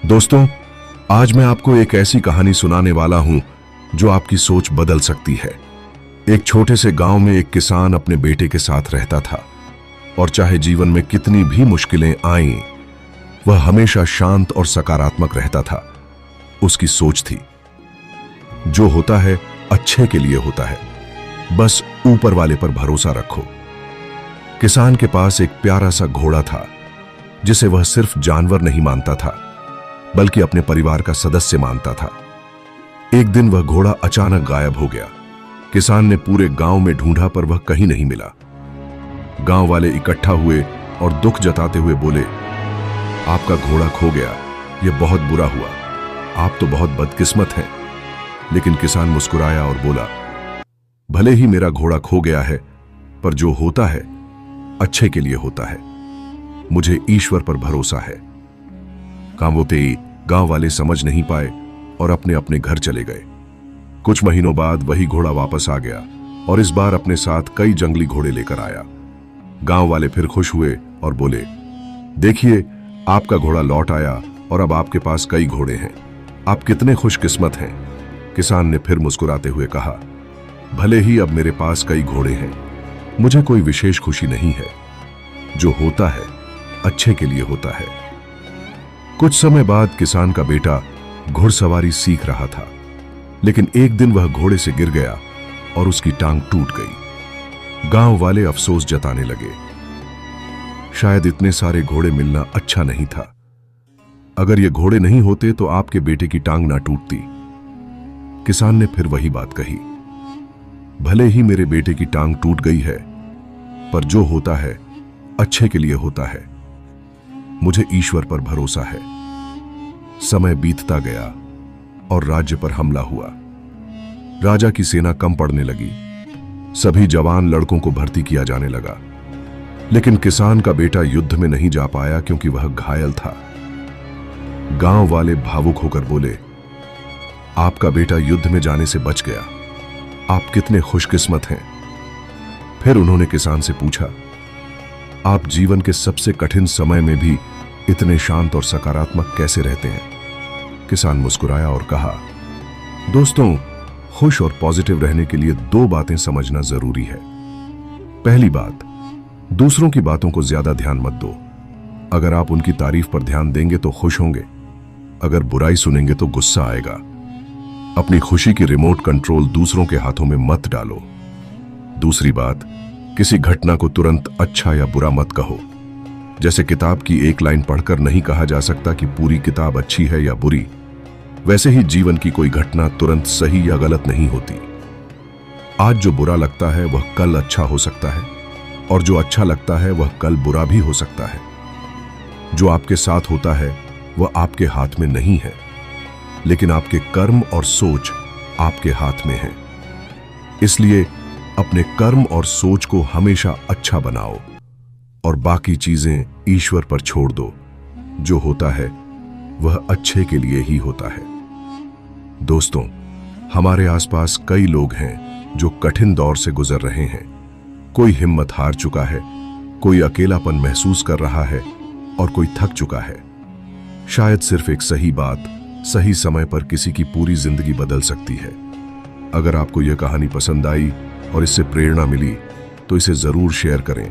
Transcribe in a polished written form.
दोस्तों, आज मैं आपको एक ऐसी कहानी सुनाने वाला हूं जो आपकी सोच बदल सकती है। एक छोटे से गांव में एक किसान अपने बेटे के साथ रहता था और चाहे जीवन में कितनी भी मुश्किलें आईं, वह हमेशा शांत और सकारात्मक रहता था। उसकी सोच थी, जो होता है अच्छे के लिए होता है, बस ऊपर वाले पर भरोसा रखो। किसान के पास एक प्यारा सा घोड़ा था जिसे वह सिर्फ जानवर नहीं मानता था बल्कि अपने परिवार का सदस्य मानता था। एक दिन वह घोड़ा अचानक गायब हो गया। किसान ने पूरे गांव में ढूंढा पर वह कहीं नहीं मिला। गांव वाले इकट्ठा हुए और दुख जताते हुए बोले, आपका घोड़ा खो गया, यह बहुत बुरा हुआ, आप तो बहुत बदकिस्मत हैं। लेकिन किसान मुस्कुराया और बोला, भले ही मेरा घोड़ा खो गया है, पर जो होता है अच्छे के लिए होता है। मुझे ईश्वर पर भरोसा है। काम होते ही गांव वाले समझ नहीं पाए और अपने अपने घर चले गए। कुछ महीनों बाद वही घोड़ा वापस आ गया और इस बार अपने साथ कई जंगली घोड़े लेकर आया। गांव वाले फिर खुश हुए और बोले, देखिए, आपका घोड़ा लौट आया और अब आपके पास कई घोड़े हैं। आप कितने खुशकिस्मत हैं। किसान ने फिर मुस्कुराते हुए कहा, भले ही अब मेरे पास कई घोड़े हैं, मुझे कोई विशेष खुशी नहीं है। जो होता है अच्छे के लिए होता है। कुछ समय बाद किसान का बेटा घुड़सवारी सीख रहा था, लेकिन एक दिन वह घोड़े से गिर गया और उसकी टांग टूट गई। गांव वाले अफसोस जताने लगे, शायद इतने सारे घोड़े मिलना अच्छा नहीं था। अगर ये घोड़े नहीं होते तो आपके बेटे की टांग ना टूटती। किसान ने फिर वही बात कही, भले ही मेरे बेटे की टांग टूट गई है, पर जो होता है अच्छे के लिए होता है। मुझे ईश्वर पर भरोसा है। समय बीतता गया और राज्य पर हमला हुआ। राजा की सेना कम पड़ने लगी। सभी जवान लड़कों को भर्ती किया जाने लगा, लेकिन किसान का बेटा युद्ध में नहीं जा पाया क्योंकि वह घायल था। गांव वाले भावुक होकर बोले, आपका बेटा युद्ध में जाने से बच गया, आप कितने खुशकिस्मत हैं। फिर उन्होंने किसान से पूछा, आप जीवन के सबसे कठिन समय में भी इतने शांत और सकारात्मक कैसे रहते हैं। किसान मुस्कुराया और कहा, दोस्तों, खुश और पॉजिटिव रहने के लिए दो बातें समझना जरूरी है। पहली बात, दूसरों की बातों को ज्यादा ध्यान मत दो। अगर आप उनकी तारीफ पर ध्यान देंगे तो खुश होंगे, अगर बुराई सुनेंगे तो गुस्सा आएगा। अपनी खुशी की रिमोट कंट्रोल दूसरों के हाथों में मत डालो। दूसरी बात, किसी घटना को तुरंत अच्छा या बुरा मत कहो। जैसे किताब की एक लाइन पढ़कर नहीं कहा जा सकता कि पूरी किताब अच्छी है या बुरी, वैसे ही जीवन की कोई घटना तुरंत सही या गलत नहीं होती। आज जो बुरा लगता है वह कल अच्छा हो सकता है, और जो अच्छा लगता है वह कल बुरा भी हो सकता है। जो आपके साथ होता है वह आपके हाथ में नहीं है, लेकिन आपके कर्म और सोच आपके हाथ में है। इसलिए अपने कर्म और सोच को हमेशा अच्छा बनाओ और बाकी चीजें ईश्वर पर छोड़ दो। जो होता है वह अच्छे के लिए ही होता है। दोस्तों, हमारे आसपास कई लोग हैं जो कठिन दौर से गुजर रहे हैं। कोई हिम्मत हार चुका है, कोई अकेलापन महसूस कर रहा है और कोई थक चुका है। शायद सिर्फ एक सही बात सही समय पर किसी की पूरी जिंदगी बदल सकती है। अगर आपको यह कहानी पसंद आई और इससे प्रेरणा मिली तो इसे जरूर शेयर करें